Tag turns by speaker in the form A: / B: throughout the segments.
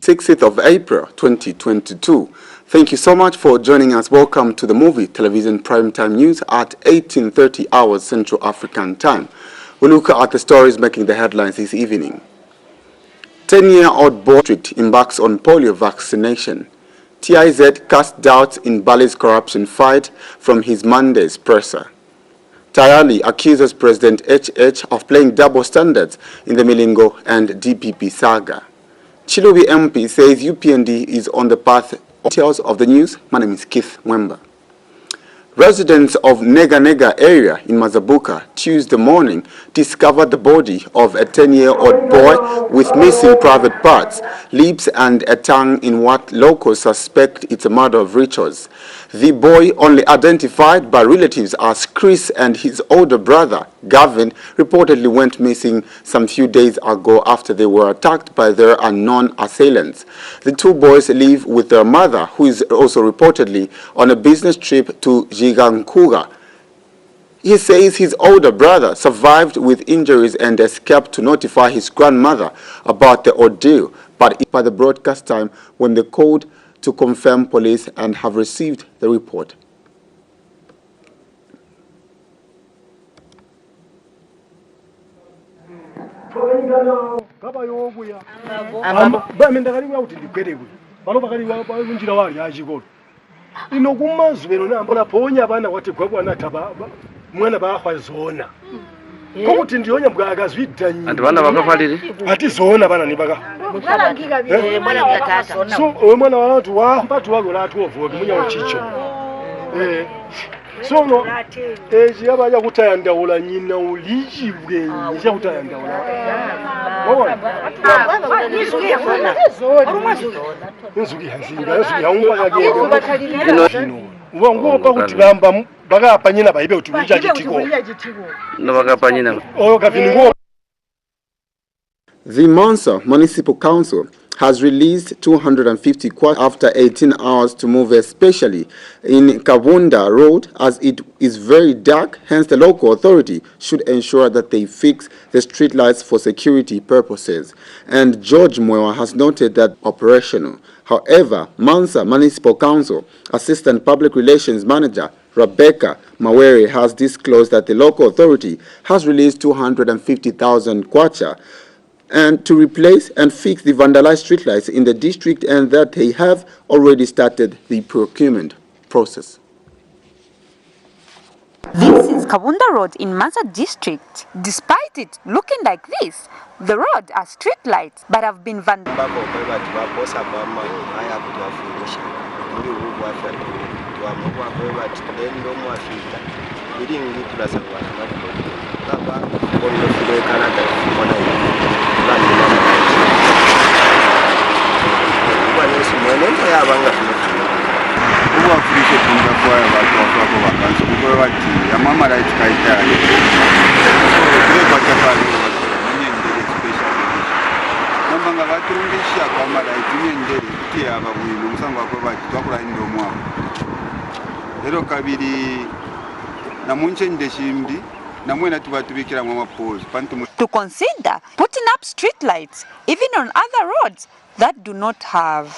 A: 6th of April 2022. Thank you so much for joining us. Welcome to the MUVI Television Primetime News at 18:30 hours Central African Time. We look at the stories making the headlines this evening. 10-year-old boy embarks on polio vaccination. TIZ casts doubts in Bali's corruption fight from his Monday's presser. Tayali accuses President HH of playing double standards in the Milingo and DPP saga. Chilubi MP says UPND is on the path. Details of the news. My name is Keith Mwemba. Residents of Nega Nega area in Mazabuka Tuesday morning discovered the body of a 10-year-old boy with missing private parts, lips and a tongue in what locals suspect it's a murder of rituals. The boy, only identified by relatives as Chris and his older brother, Gavin, reportedly went missing some few days ago after they were attacked by their unknown assailants. The two boys live with their mother, who is also reportedly on a business trip to Jigankuga. He says his older brother survived with injuries and escaped to notify his grandmother about the ordeal, but by the broadcast time when they called to confirm police and have received the report.
B: Kokuti ndionya bwagazwidda nyi. Ati bana bakafalire? Ati zona bana nibaga. Mwana byatata. So mwana watu wa mpatu wagola atuovu munya ochicho. So no eji abaja kutayandawula nyina ulijibwe nyi kutayandawula. Nzuki hazinga yaumba kagenda. Uwanguo kwa kutibamba baga panyina baibe utubija jitiko. No baga panyina. Oh gavingo.
A: The Mansa Municipal Council has released 250 quads after 18 hours to move, especially in Kabunda Road, as it is very dark. Hence, the local authority should ensure that they fix the streetlights for security purposes. And George Mwewa has noted that operational. However, Mansa Municipal Council Assistant Public Relations Manager Rebecca Mawere has disclosed that the local authority has released 250,000 kwacha and to replace and fix the vandalized streetlights in the district, and that they have already started the procurement process.
C: This is Kabunda Road in Mansa district. Despite it looking like this, the road has street lights but have been vandalized. To consider putting up street lights even on other roads that do not have.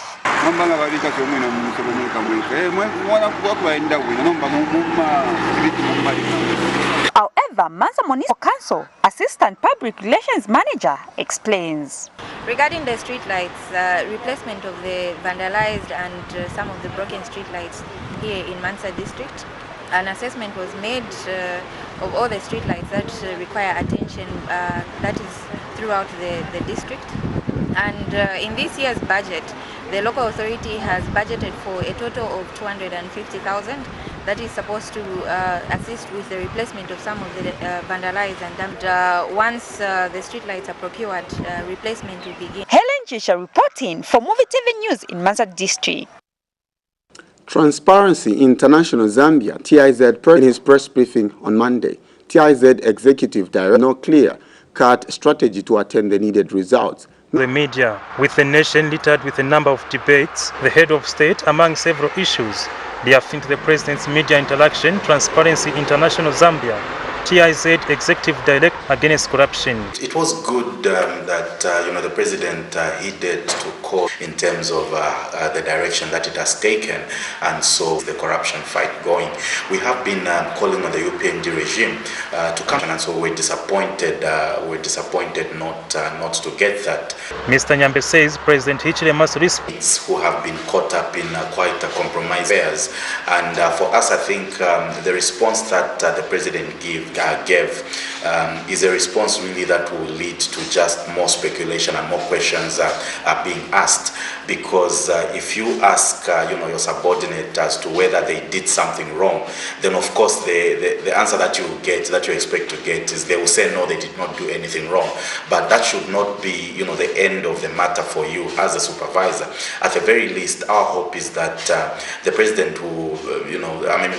C: However, Mansa Municipal Council Assistant Public Relations Manager explains.
D: Regarding the street lights, replacement of the vandalized and some of the broken street lights here in Mansa district, an assessment was made of all the street lights that require attention, that is throughout the district. And in this year's budget, the local authority has budgeted for a total of 250,000 that is supposed to assist with the replacement of some of the vandalized and damaged. Once the street lights are procured, replacement will begin.
C: Helen Chisha reporting for MUVI TV News in Mansa district.
A: Transparency International Zambia, TIZ, in his press briefing on Monday. TIZ Executive Director, no clear-cut strategy to attain the needed results.
E: The media, with a nation littered with a number of debates, the head of state, among several issues, delved into the president's media interaction. Transparency International Zambia, TIZ Executive Director Against Corruption.
F: It was good that the President heeded to call in terms of the direction that it has taken, and so the corruption fight going. We have been calling on the UPND regime to come, and so we're disappointed. Not to get that.
E: Mr. Nyambe says President Hichilema must respect
F: who have been caught up in quite a compromised affairs, and for us, I think the response that the President gave is a response really that will lead to just more speculation and more questions are being asked. Because if you ask your subordinate as to whether they did something wrong, then of course the answer that you expect to get is they will say no, they did not do anything wrong. But that should not be the end of the matter for you as a supervisor. At the very least, our hope is that the President will,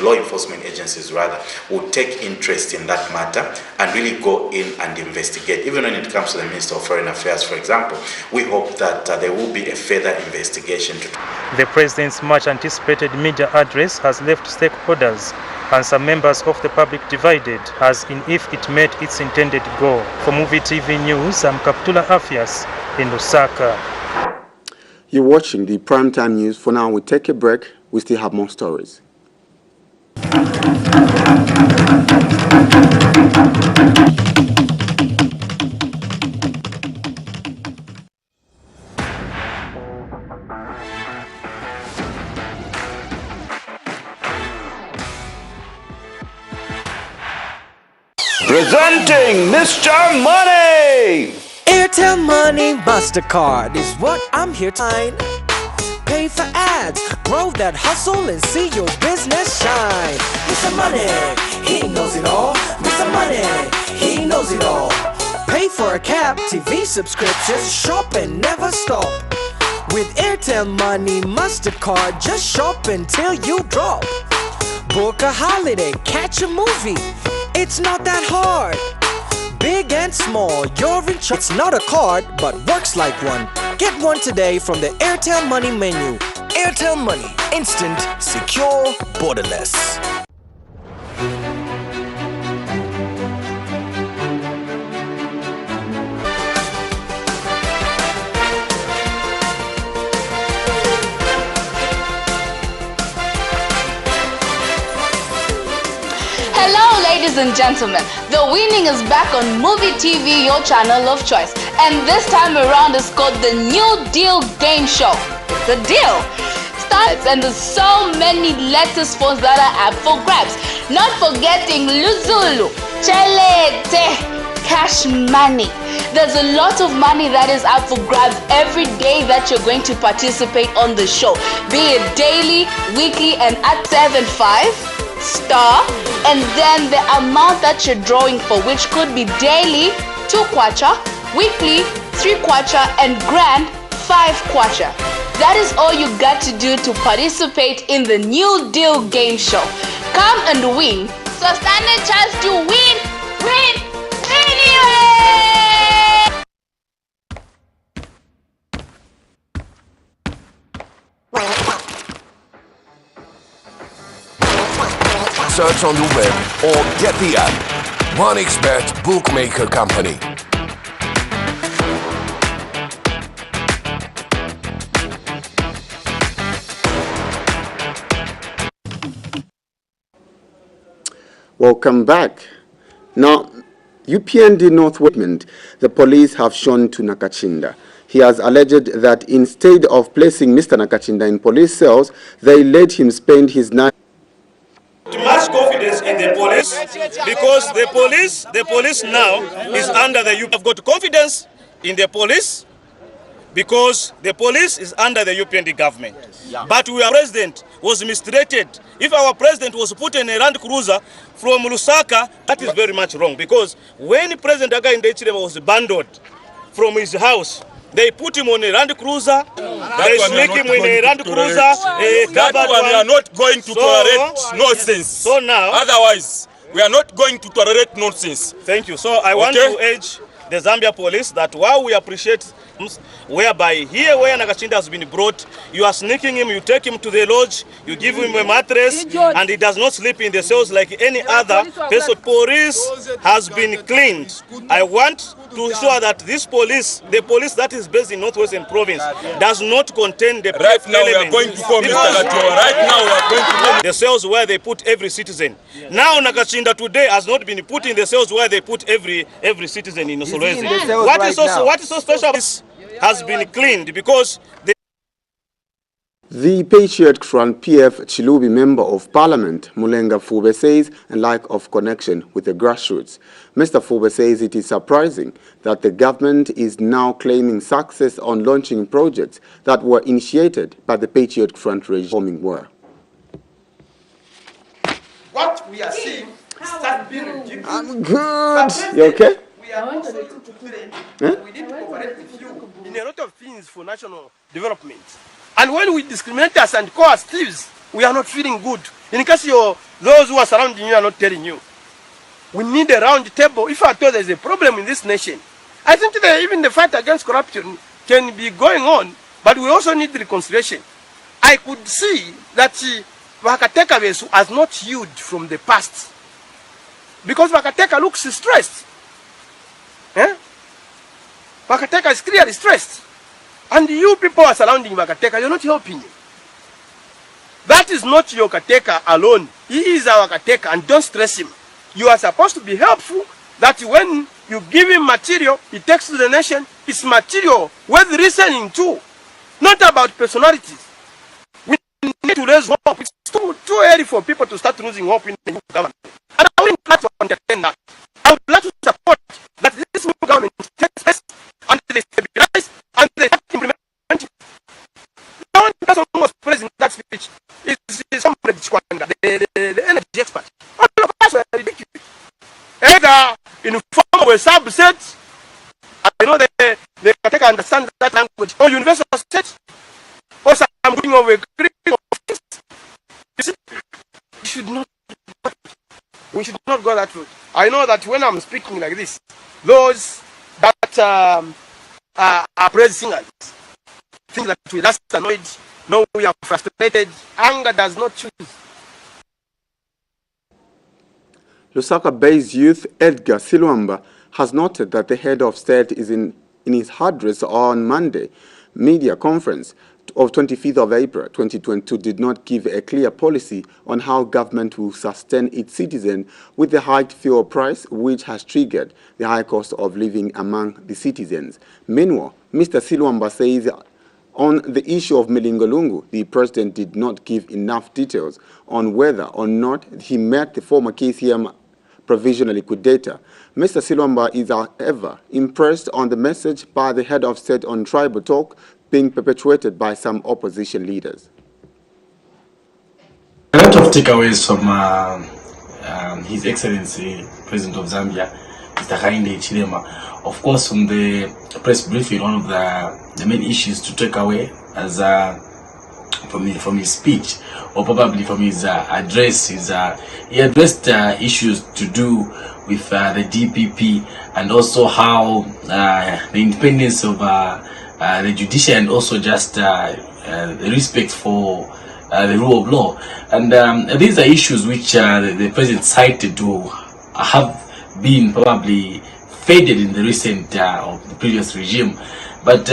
F: law enforcement agencies rather, will take interest in that matter and really go in and investigate. Even when it comes to the Minister of Foreign Affairs, for example, we hope that there will be a further investigation.
E: The President's much anticipated media address has left stakeholders and some members of the public divided, as in if it met its intended goal. For MUVI TV News, I'm Kaptula Afias in Lusaka.
A: You're watching the Primetime News. For now, we take a break. We still have more stories.
G: Presenting Mr. Money!
H: Airtel Money MasterCard is what I'm here to find. Pay for ads, grow that hustle and see your business shine. Mr. Money, he knows it all. Mr. Money, he knows it all. Pay for a cab, TV subscriptions, shop and never stop. With Airtel Money MasterCard, just shop until you drop. Book a holiday, catch a movie. It's not that hard. Big and small, you're in charge. It's not a card, but works like one. Get one today from the Airtel Money menu.
G: Airtel Money, instant, secure, borderless.
I: Hello ladies and gentlemen, the winning is back on MUVI TV, your channel of choice, and this time around is called the New Deal Game Show. It's a deal. Starts, and there's so many latest phones that are up for grabs. Not forgetting Luzulu, Chelete, cash money. There's a lot of money that is up for grabs every day that you're going to participate on the show, be it daily, weekly, and at 7.5 star, and then the amount that you're drawing for, which could be daily 2 kwacha, weekly 3 kwacha, and grand 5 kwacha. That is all you got to do to participate in the New Deal Game Show. Come and win. So stand a chance to win anyway.
G: Search on the web or get the app. OneXBet Bookmaker Company.
A: Welcome back. Now, UPND Northwest, the police have shown to Nakachinda. He has alleged that instead of placing Mr. Nakachinda in police cells, they let him spend his night.
J: Much confidence in the police, because the police now is under the UPND. I've got confidence in the police because the police is under the UPND government. Yeah. But our president was mistreated. If our president was put in a Land Cruiser from Lusaka, that is very much wrong, because when President Hakainde Hichilema was abandoned from his house, they put him on a Land Cruiser, they sneak him in a Land Cruiser.
K: That one we are not going to tolerate nonsense.
J: So now,
K: otherwise, we are not going to tolerate nonsense.
J: Thank you. So I want to urge the Zambia police that while we appreciate whereby here where Nakashinda has been brought, you are sneaking him, you take him to the lodge, you give him a mattress, and he does not sleep in the cells like any other person. Police has been cleaned. I want to ensure that this police, the police that is based in Northwestern Province, does not contain the
K: right now we are going to call Mr. Latoa. Right now we are going to call
J: the cells where they put every citizen. Now Nakashinda today has not been put in the cells where they put every citizen in Solwezi. What is so special? This has been cleaned because
A: the Patriot Front PF Chilubi Member of Parliament, Mulenga Fube, says a lack of connection with the grassroots. Mr. Fube says it is surprising that the government is now claiming success on launching projects that were initiated by the Patriot Front regime war.
L: What we are seeing start being ridiculous.
A: I'm good. You okay?
L: We are also to we need to cooperate with you in a lot of things for national development. And when we discriminate us and call us thieves, we are not feeling good. In case those who are surrounding you are not telling you. We need a round table. If I thought there's a problem in this nation, I think even the fight against corruption can be going on, but we also need reconciliation. I could see that Wakateka has not healed from the past. Because Wakateka looks stressed. Wakateka is clearly stressed. And you people are surrounding Wakateka, you're not helping him. That is not your Wakateka alone. He is our Wakateka, and don't stress him. You are supposed to be helpful, that when you give him material, he takes to the nation, it's material worth listening to. Not about personalities. We need to raise hope. It's too early for people to start losing hope in the new government. And I would like to entertain that. I would like to support that this new government takes place and they stabilize and they implement. The one person who was present in that speech is somebody the energy expert. All of us were ridiculous. Either in form of a subset, I know they can understand that language, or universal set, or something of a critical office. You see, we should not go that route. I know that when I'm speaking like this, those that are praise singers think that we just annoyed, no, we are frustrated. Anger does not choose.
A: Lusaka-based youth Edgar Silwamba has noted that the head of state is in his address on Monday media conference of 25th of April 2022 did not give a clear policy on how government will sustain its citizens with the high fuel price, which has triggered the high cost of living among the citizens. Meanwhile, Mr. Silwamba says on the issue of Milingolungu, the president did not give enough details on whether or not he met the former KCM provisional liquidator. Mr. Silwamba is, however, impressed on the message by the head of state on tribal talk being perpetuated by some opposition leaders.
M: A lot of takeaways from His Excellency, President of Zambia, Mr. Hakainde Hichilema. Of course, from the press briefing, one of the main issues to take away as from his speech, or probably from his address, is he addressed issues to do with the DPP, and also how the independence of the judiciary, and also just the respect for the rule of law. And these are issues which the president cited to have been probably faded in the recent or the previous regime, but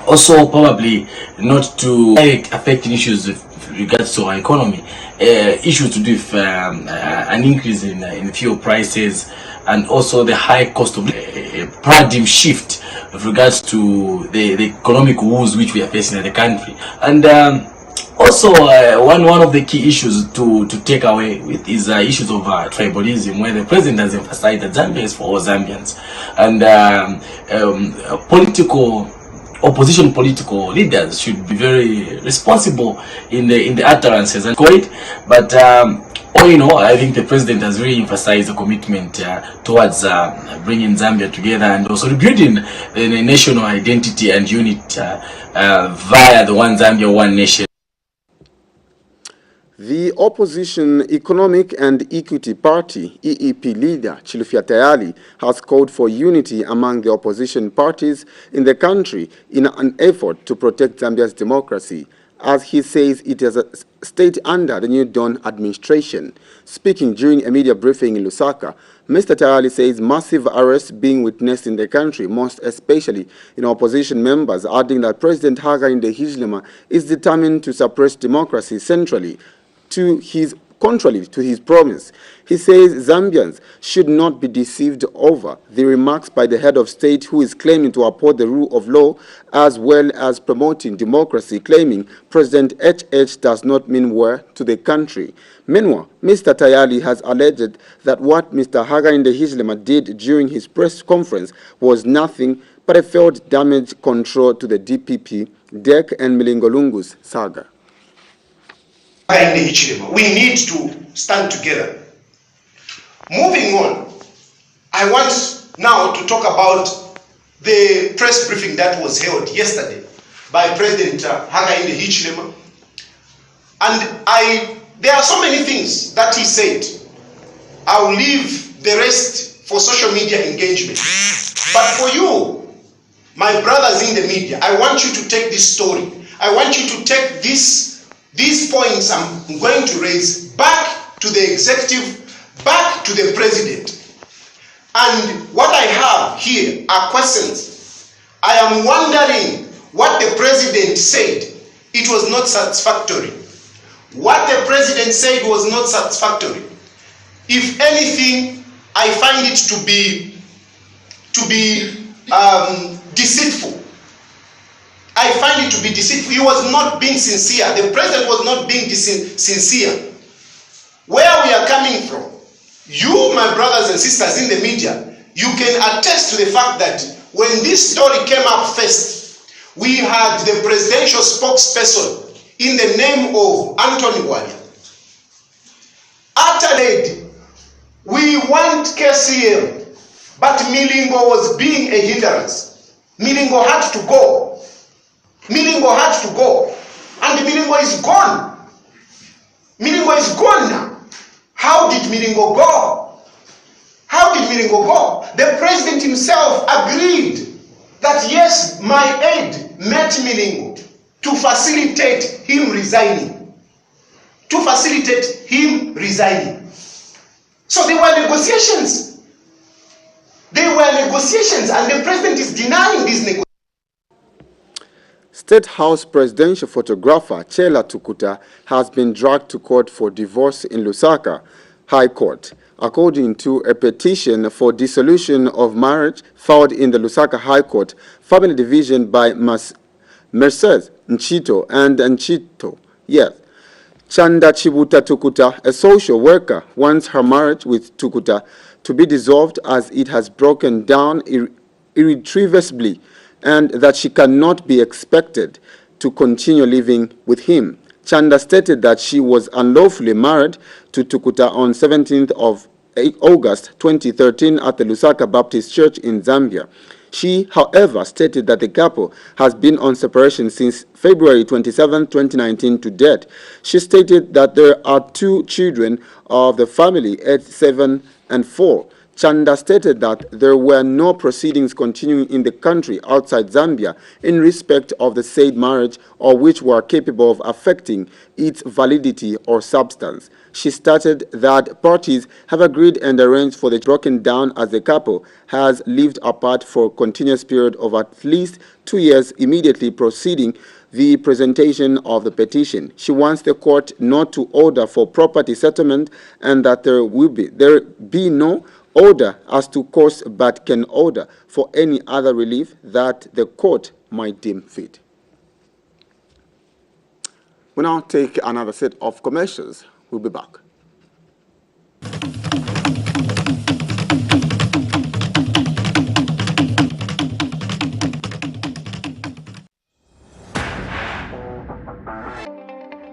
M: also probably not to affecting issues with regards to our economy, issues to do with an increase in fuel prices, and also the high cost of a paradigm shift with regards to the economic woes which we are facing in the country. And also one of the key issues to take away with is issues of tribalism, where the president has emphasized that Zambia is for all Zambians, and opposition political leaders should be very responsible in the utterances and quite. But all in all, I think the president has really emphasized the commitment towards bringing Zambia together, and also rebuilding the national identity and unity via the One Zambia, One Nation.
A: The opposition Economic and Equity Party, EEP leader Chilufya Tayali has called for unity among the opposition parties in the country in an effort to protect Zambia's democracy, as he says it is a state under the new Dawn administration. Speaking during a media briefing in Lusaka, Mr. Tayali says massive arrests being witnessed in the country, most especially in opposition members, adding that President Hakainde Hichilema is determined to suppress democracy centrally. Contrary to his promise, he says Zambians should not be deceived over the remarks by the head of state who is claiming to uphold the rule of law as well as promoting democracy, claiming President HH does not mean war to the country. Meanwhile, Mr. Tayali has alleged that what Mr. Hakainde Hichilema did during his press conference was nothing but a failed damage control to the DPP, DEC and Mlingolungu's saga.
N: We need to stand together. Moving on, I want now to talk about the press briefing that was held yesterday by President Hakainde Hichilema. And there are so many things that he said. I'll leave the rest for social media engagement. But for you, my brothers in the media, I want you to take this story. I want you to take these points I'm going to raise back to the executive, back to the president. And what I have here are questions. I am wondering what the president said. It was not satisfactory. What the president said was not satisfactory. If anything, I find it to be deceitful. I find it to be deceitful. He was not being sincere. The president was not being sincere. Where we are coming from, you, my brothers and sisters in the media, you can attest to the fact that when this story came up first, we had the presidential spokesperson in the name of Anthony Wali. Uttered, we want KCM, but Milingo was being a hindrance. Milingo had to go. Milingo had to go. And Milingo is gone. Milingo is gone now. How did Milingo go? How did Milingo go? The president himself agreed that yes, my aide met Milingo to facilitate him resigning. To facilitate him resigning. So there were negotiations. There were negotiations, and the president is denying these negotiations.
A: State House presidential photographer Chela Tukuta has been dragged to court for divorce in Lusaka High Court, according to a petition for dissolution of marriage filed in the Lusaka High Court Family Division by Mercedes Nchito and Nchito. Yes. Chanda Chibuta Tukuta, a social worker, wants her marriage with Tukuta to be dissolved as it has broken down irretrievably, and that she cannot be expected to continue living with him. Chanda stated that she was unlawfully married to Tukuta on 17th of August 2013 at the Lusaka Baptist Church in Zambia. She, however, stated that the couple has been on separation since February 27, 2019 to date. She stated that there are 2 children of the family, aged 7 and 4. Chanda stated that there were no proceedings continuing in the country outside Zambia in respect of the said marriage or which were capable of affecting its validity or substance. She stated that parties have agreed and arranged for the broken down as the couple has lived apart for a continuous period of at least 2 years immediately preceding the presentation of the petition. She wants the court not to order for property settlement and that there be no order as to course, but can order for any other relief that the court might deem fit. We now take another set of commercials. We'll be back.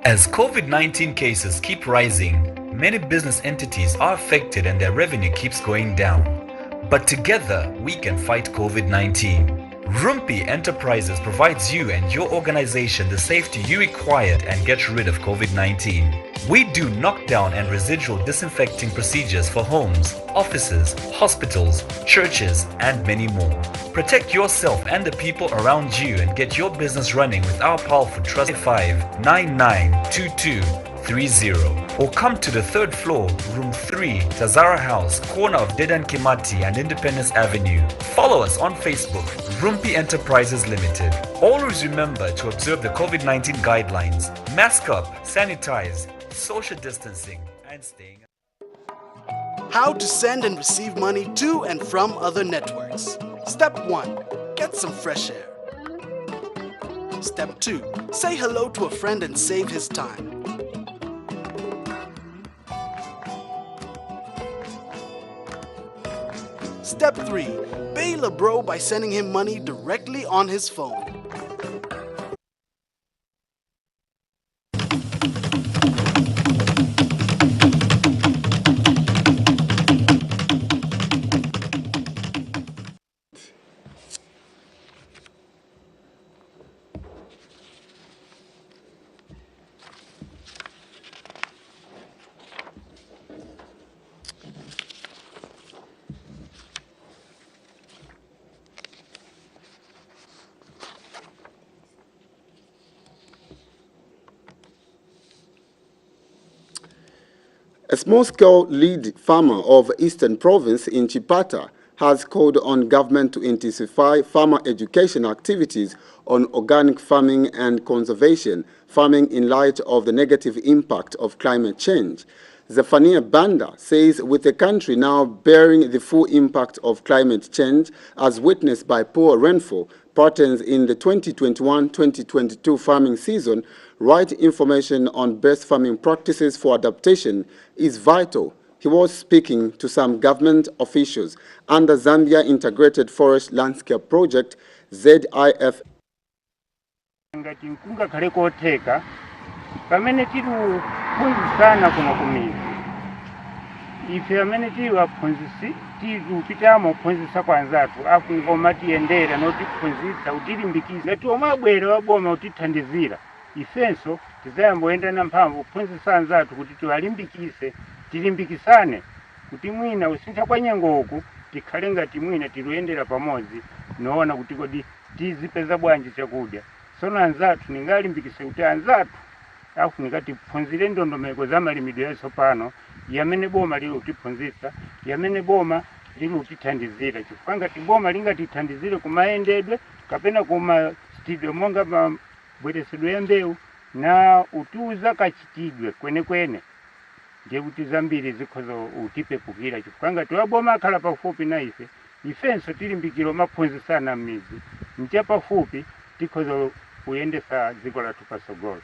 O: As COVID-19 cases keep rising, many business entities are affected and their revenue keeps going down. But together, we can fight COVID-19. Rumpi Enterprises provides you and your organization the safety you require and get rid of COVID-19. We do knockdown and residual disinfecting procedures for homes, offices, hospitals, churches, and many more. Protect yourself and the people around you and get your business running with our powerful Trust 5992230, or come to the 3rd floor, room 3, Tazara House, corner of Dedan Kimati and Independence Avenue. Follow us on Facebook, Rumpi Enterprises Limited. Always remember to observe the COVID-19 guidelines, mask up, sanitize, social distancing, and staying.
P: How to send and receive money to and from other networks. Step 1. Get some fresh air. Step 2. Say hello to a friend and save his time. Step 3. Bail a bro by sending him money directly on his phone.
A: A small-scale lead farmer of Eastern Province in Chipata has called on government to intensify farmer education activities on organic farming and conservation farming in light of the negative impact of climate change. Zephaniah Banda says with the country now bearing the full impact of climate change as witnessed by poor rainfall patterns in the 2021-2022 farming season, right information on best farming practices for adaptation is vital. He was speaking to some government officials under Zambia Integrated Forest Landscape Project, ZIF.
Q: Pamene tikuphunzisana kuno kumizi ife amene tili aphunzisi tikupitamo kuphunzisa kwa anzathu afunika omatiyendera notiphunzitsa utilimbikisa ngati omwe abwera waboma utithandizira ifenso tizayamboyendana mphamvu kuphunzisa anzathu kuti tiwalimbikise tilimbikisane kuti mwina usintha kwa nyengoku tikhale ngati mwina tiluyendera pamodzi noona kuti kodi tizipeza bwanji chakudya sono anzathu ningalimbikise kuti anzathu afunika tiphunzire ndondomeko za malimidwe yatsopano yamene boma lili kutiphunzitsa yamene boma lili kutithandizira chifukwa ngati boma lingatithandizire kumayendedwe kapena kuma studio monga mabweresedwe ya mbewu na utiuza kachitidwe kwenekwene ndiye kuti zambiri zikhoza utipepukira chifukwa ngati waboma akhala pafupi na ife ifenso tilimbikiro maphunzisana m'mizi mcha pafupi tikhoza kuyendesa dziko lathu pasogolo.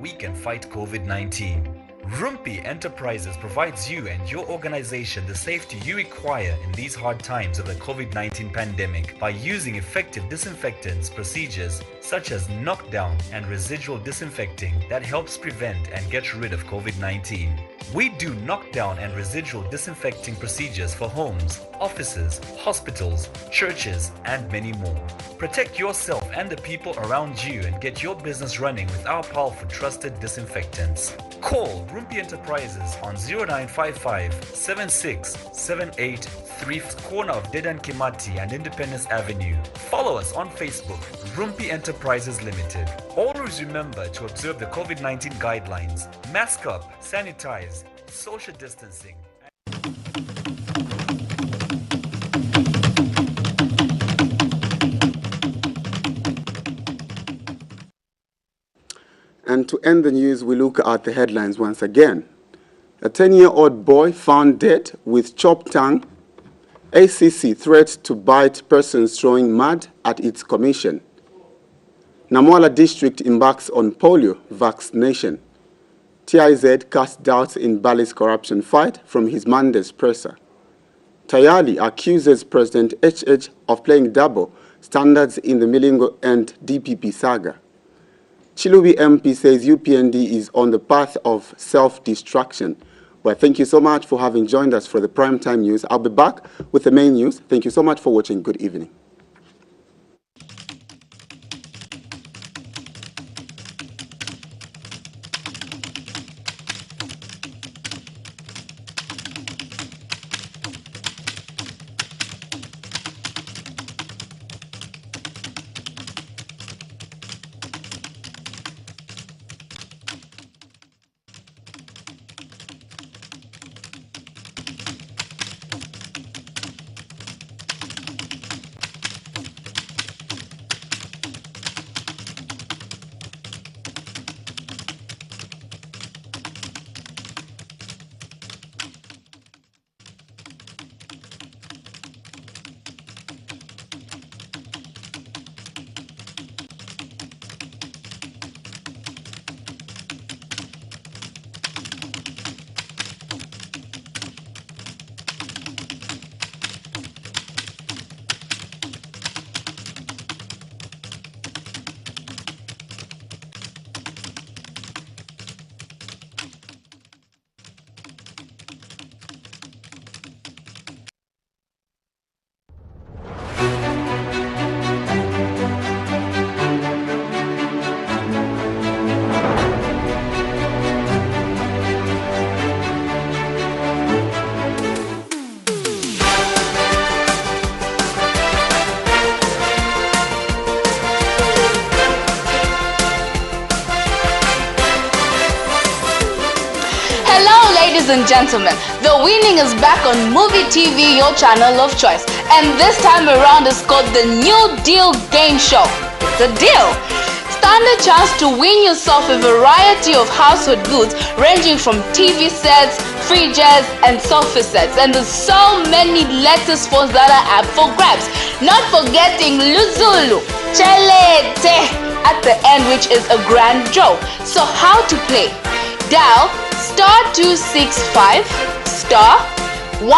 O: We can fight COVID-19. Rumpi Enterprises provides you and your organization the safety you require in these hard times of the COVID-19 pandemic by using effective disinfectants procedures such as knockdown and residual disinfecting that helps prevent and get rid of COVID-19. We do knockdown and residual disinfecting procedures for homes, offices, hospitals, churches, and many more. Protect yourself and the people around you and get your business running with our powerful trusted disinfectants. Call Rumpi Enterprises on 0955 7678 corner of Dedan Kimati and Independence Avenue. Follow us on Facebook, Rumpi Enterprises Limited. Always remember to observe the COVID-19 guidelines, mask up, sanitize, social distancing.
A: And to end the news, we look at the headlines once again. A 10-year-old boy found dead with chopped tongue. ACC threats to bite persons throwing mud at its commission. Namwala district embarks on polio vaccination. TIZ casts doubts in Bali's corruption fight from his Monday's presser. Tayali accuses President HH of playing double standards in the Milingo and DPP saga. Chilubi MP says UPND is on the path of self-destruction. Well, thank you so much for having joined us for the primetime news. I'll be back with the main news. Thank you so much for watching. Good evening.
I: Ladies and gentlemen, the winning is back on MUVI TV, your channel of choice. And this time around is called the New Deal Game Show. It's a deal. Stand a chance to win yourself a variety of household goods ranging from TV sets, fridges and sofa sets. And there's so many latest phones that are up for grabs. Not forgetting Luzulu, Chelete at the end, which is a grand draw. So how to play? Dial *265 *13275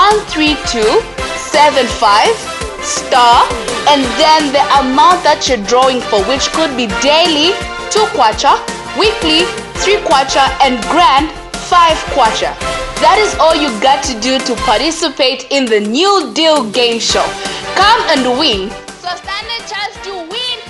I: and then the amount that you're drawing for, which could be daily 2 kwacha, weekly 3 kwacha and grand 5 kwacha. That is all you got to do to participate in the New Deal Game Show. Come and win. So stand a chance to win.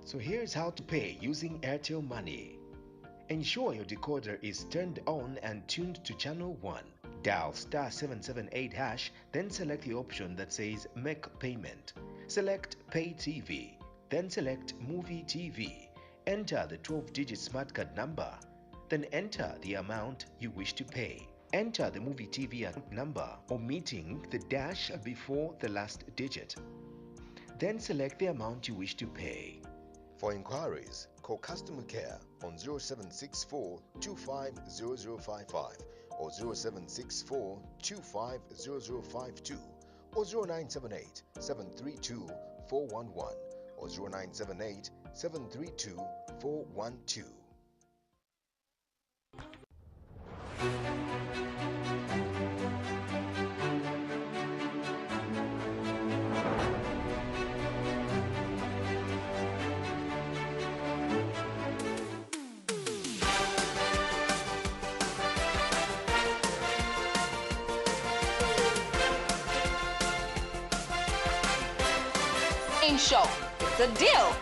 R: So here's how to pay using Airtel Money. Ensure your decoder is turned on and tuned to channel 1. Dial *778#, then select the option that says Make Payment. Select Pay TV, then select MUVI TV. Enter the 12-digit smart card number, then enter the amount you wish to pay. Enter the MUVI TV account number, omitting the dash before the last digit. Then select the amount you wish to pay.
S: For inquiries, call customer care on 0764 250055 or 0764 250052 or 0978 732 411 or 0978 732 412.
I: Game show. It's a deal.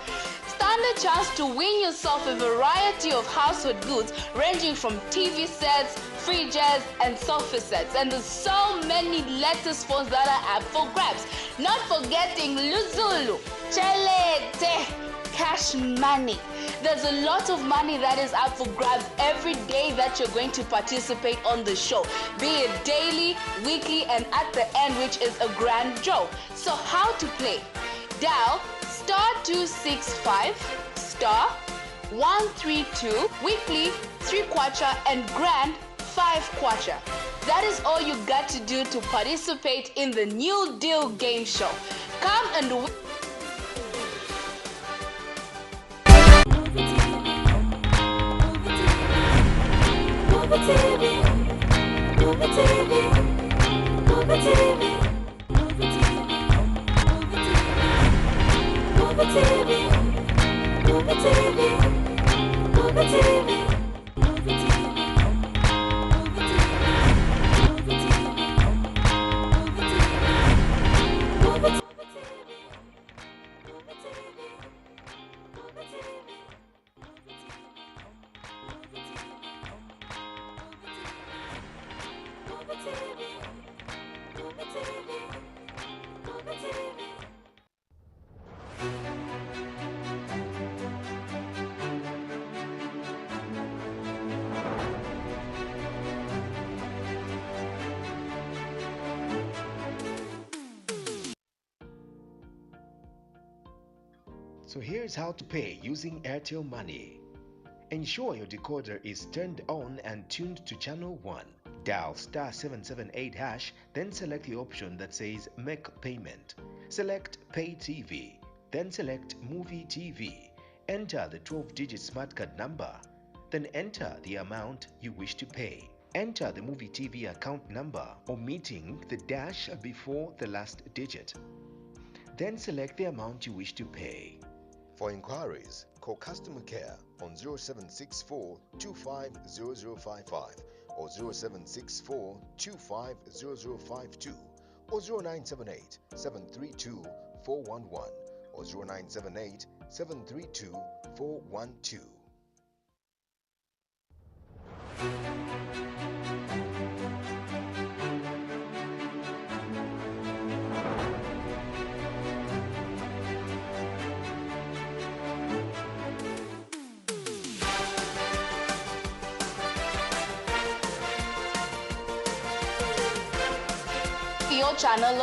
I: Stand a chance to win yourself a variety of household goods ranging from TV sets, fridges, and sofa sets. And there's so many latest phones that are up for grabs. Not forgetting Luzulu, Chelete, cash money. There's a lot of money that is up for grabs every day that you're going to participate on the show, be it daily, weekly, and at the end, which is a grand draw. So how to play? Dial *265 *132 weekly 3 kwacha and grand 5 kwacha. That is all you got to do to participate in the New Deal Game Show. Come and win.
R: So here's how to pay using Airtel Money. Ensure your decoder is turned on and tuned to channel 1. Dial *778#, then select the option that says Make Payment. Select Pay TV, then select MUVI TV. Enter the 12-digit smart card number, then enter the amount you wish to pay. Enter the MUVI TV account number, omitting the dash before the last digit. Then select the amount you wish to pay.
S: For inquiries, call customer care on 0764 250055 or 0764 250052 or 0978 732 411 or 0978 732 412.
I: Your channel.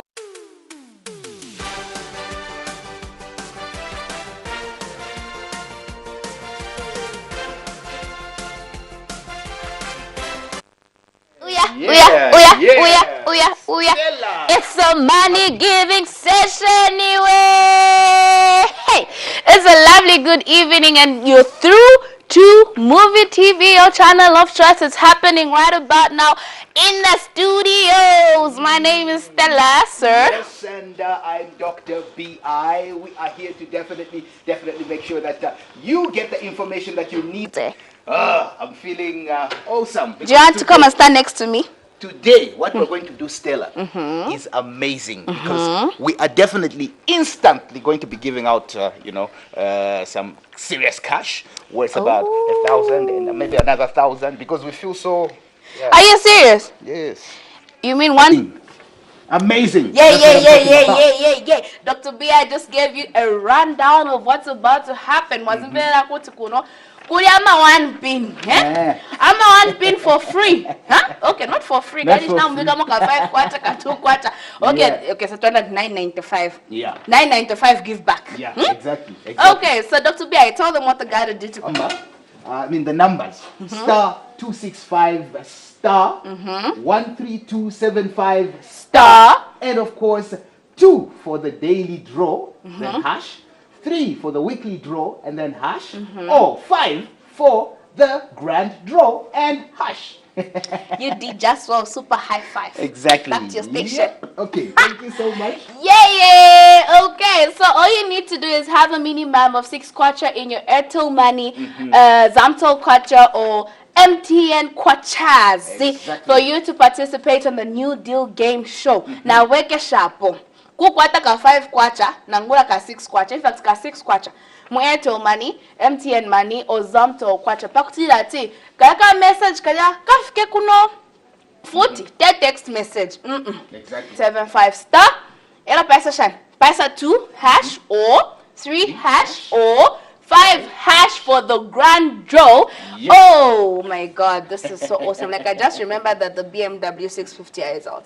I: It's a money giving session anyway. Hey, it's a lovely good evening and you're through to MUVI TV, your channel of choice. It's happening right about now in the studios. My name is Stella, sir.
T: Yes, and I'm Dr. B.I. We are here to definitely make sure that you get the information that you need. I'm feeling awesome.
I: Do you want to come and stand next to me?
T: Today, what we're going to do, Stella, is amazing because we are definitely instantly going to be giving out, some serious cash worth about 1,000 and maybe another 1,000 because we feel so. Yeah.
I: Are you serious?
T: Yes.
I: You mean one?
T: Amazing.
I: Yeah. Dr. B, I just gave you a rundown of what's about to happen. Wasn't there like what to know? I'm one pin, I'm one pin for free, huh? Okay, not for free. Guys, now we come 5 kwacha, 2 kwacha. Okay, so 9.95.
T: Yeah.
I: 9.95 give back.
T: Yeah, exactly.
I: Okay, so Dr. B, I told them what the guy to do to come.
T: The numbers. *265 *13275 and of course 2 for the daily draw, then hash. 3 for the weekly draw and then hash, or 5 for the grand draw and hash.
I: You did just well, super high five.
T: Exactly.
I: That's your station.
T: Yep. Okay, thank you so much.
I: Yeah. Okay, so all you need to do is have a minimum of 6 kwacha in your Airtel Money, Zamtel kwacha or MTN kwachazi for you to participate on the New Deal Game Show. Now, weke shapo. kukwata ka 5 kwacha na ngula ka 6 kwacha. In fact ka 6 kwacha mu Airtel money, MTN money or Zamto kwacha pakutira ati kaka message kaya kafike kuno 40 text message
T: Exactly.
I: 75 star era paisa shan paisa 2 hash or 3 hash or 5 hash for the grand draw. Yep. Oh my god, this is so awesome. Like I just remember that the BMW 650i is out.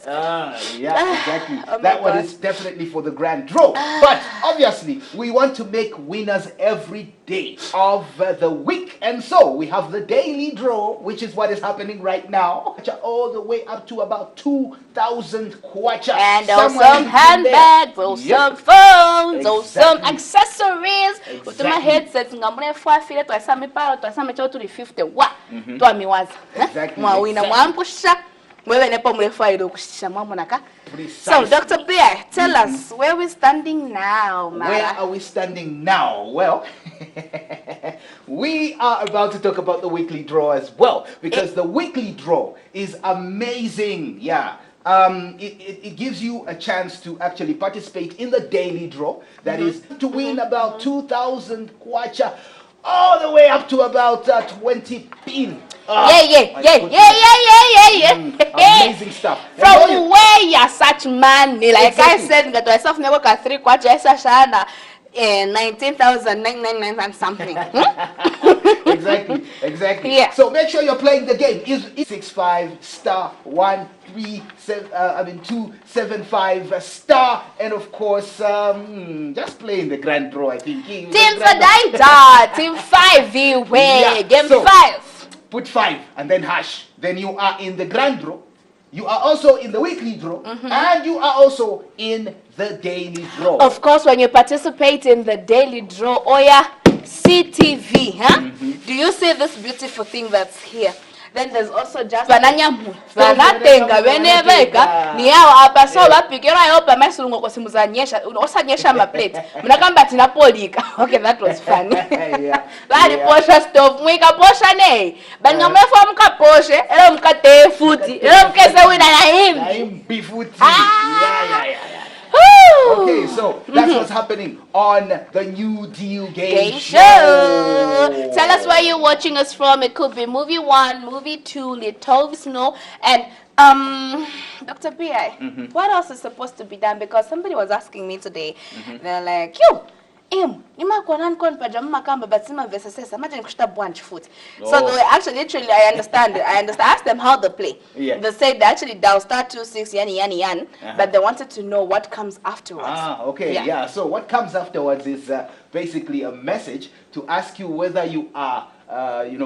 T: Yeah, exactly. That one is definitely for the grand draw. But obviously, we want to make winners every day of the week. And so we have the daily draw, which is what is happening right now. All the way up to about 2,000 kwacha.
I: And some handbags, or some phones, or some accessories. With my headset, ngamune fafile twasame palo twasame chotu 50 wa twamiwaza. Mwawina mwampusha. Wewe nepo mrefailo kushisha mwamonaka. So Dr. Bear, tell us where we're standing now, Mara.
T: Where are we standing now? Well, we are about to talk about the weekly draw as well, because the weekly draw is amazing. Yeah. It gives you a chance to actually participate in the daily draw. That is to win about 2,000 kwacha, all the way up to about 20 pin. Amazing stuff.
I: From where you're such man, like exactly. I said, that myself never got 3 kwacha, esa shana. 19,999 and something.
T: Exactly.
I: Yeah.
T: So make sure you're playing the game. Is 65 star 275 star, and of course, just playing the grand draw. I think.
I: Team Fadaida, Team 5 way, game 5.
T: Put 5 and then hash. Then you are in the grand draw. You are also in the weekly draw, and you are also in the daily draw.
I: Of course, when you participate in the daily draw, Oya CTV, huh? Do you see this beautiful thing that's here? Then there's also just Vananyamu. Vanatenga weneveka ni hao hapa so bapikira hapa masulungo kwa simu za nyesha osanyesha ma plate. Mnakamba tinapolika. Okay, that was funny. Bali posha stove mwika posha ne. Banga mrefa mka poshe, elo mka te futi. Elo mkese wina na him.
T: Na him bifuti. Yeah. Okay, so that's what's happening on the New Deal Game Show.
I: Tell us where you're watching us from. It could be Movie 1, Movie 2, Litovia Snow, and Dr. B.I. What else is supposed to be done? Because somebody was asking me today. They're like, yo, nima kwa nan kon pajama kamba batsima versus imagine kushta bunch foot. So they actually literally I understand. Ask them how they play. Yeah. They said they actually dial star 26 yan, but they wanted to know what comes afterwards.
T: Okay. Yeah. So what comes afterwards is basically a message to ask you whether you are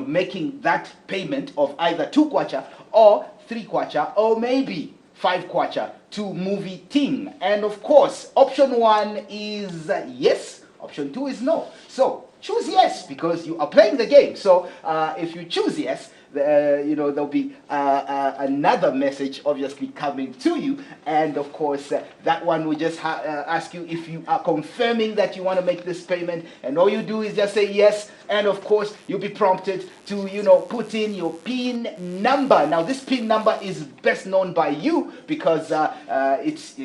T: making that payment of either 2 kwacha or 3 kwacha or maybe 5 kwacha to MUVI Ting. And of course, option 1 is yes. Option 2 is no. So choose yes because you are playing the game. So if you choose yes, there'll be another message obviously coming to you, and of course that one will just ask you if you are confirming that you want to make this payment, and all you do is just say yes, and of course you'll be prompted to put in your PIN number. Now this PIN number is best known by you because it's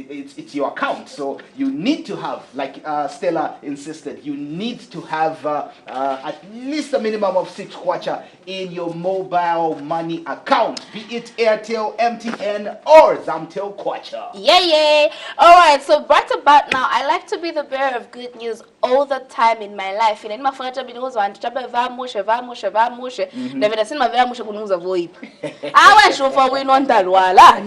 T: your account, so you need to have, like Stella insisted, you need to have at least a minimum of 6 kwacha in your mobile money account, be it Airtel, MTN, or Zamtel kwacha.
I: Yeah. All right. So right about now, I like to be the bearer of good news all the time in my life. In my furniture, because I never seen my very much kunuza voip. I went show for win on Dalwala.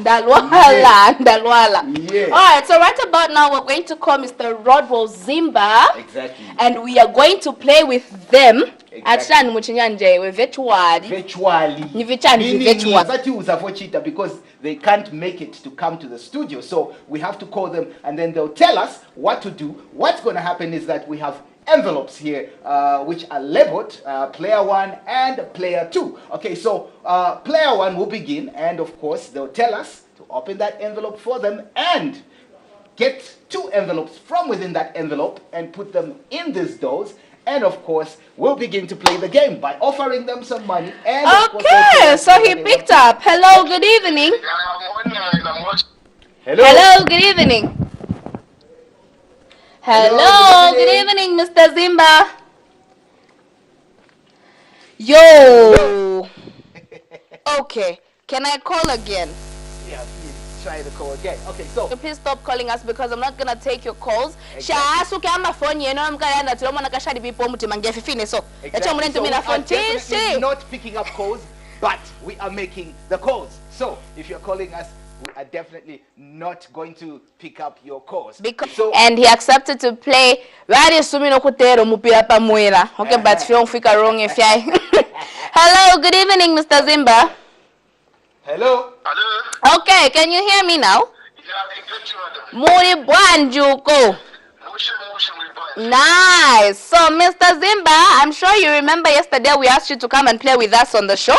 I: Yeah. All right. So right about now, we're going to call Mr. Rodwell Zimba.
T: Exactly.
I: And we are going to play with them. Actually, virtually.
T: Because they can't make it to come to the studio, so we have to call them, and then they'll tell us what to do. What's going to happen is that we have envelopes here, which are labeled player 1 and player 2. Okay, so player 1 will begin, and of course they'll tell us to open that envelope for them and get 2 envelopes from within that envelope and put them in these doors. And of course, we'll begin to play the game by offering them some money. And
I: okay, so he picked up. Hello, good evening.
T: Hello.
I: Hello, good evening. Hello, good evening, Mr. Zimba. Yo. Okay, can I call again?
T: Yeah, please try the call again. Okay, so
I: please stop calling us because I'm not gonna take your calls. Exactly. So we are definitely
T: not picking up calls, but we are making the calls. So if you're calling us, we are definitely not going to pick up your calls.
I: And he accepted to play. Okay, but wrong if Hello, good evening, Mr. Zimba.
T: Hello.
I: Okay, can you hear me now? Muri Juko. Nice. So, Mr. Zimba, I'm sure you remember yesterday we asked you to come and play with us on the show.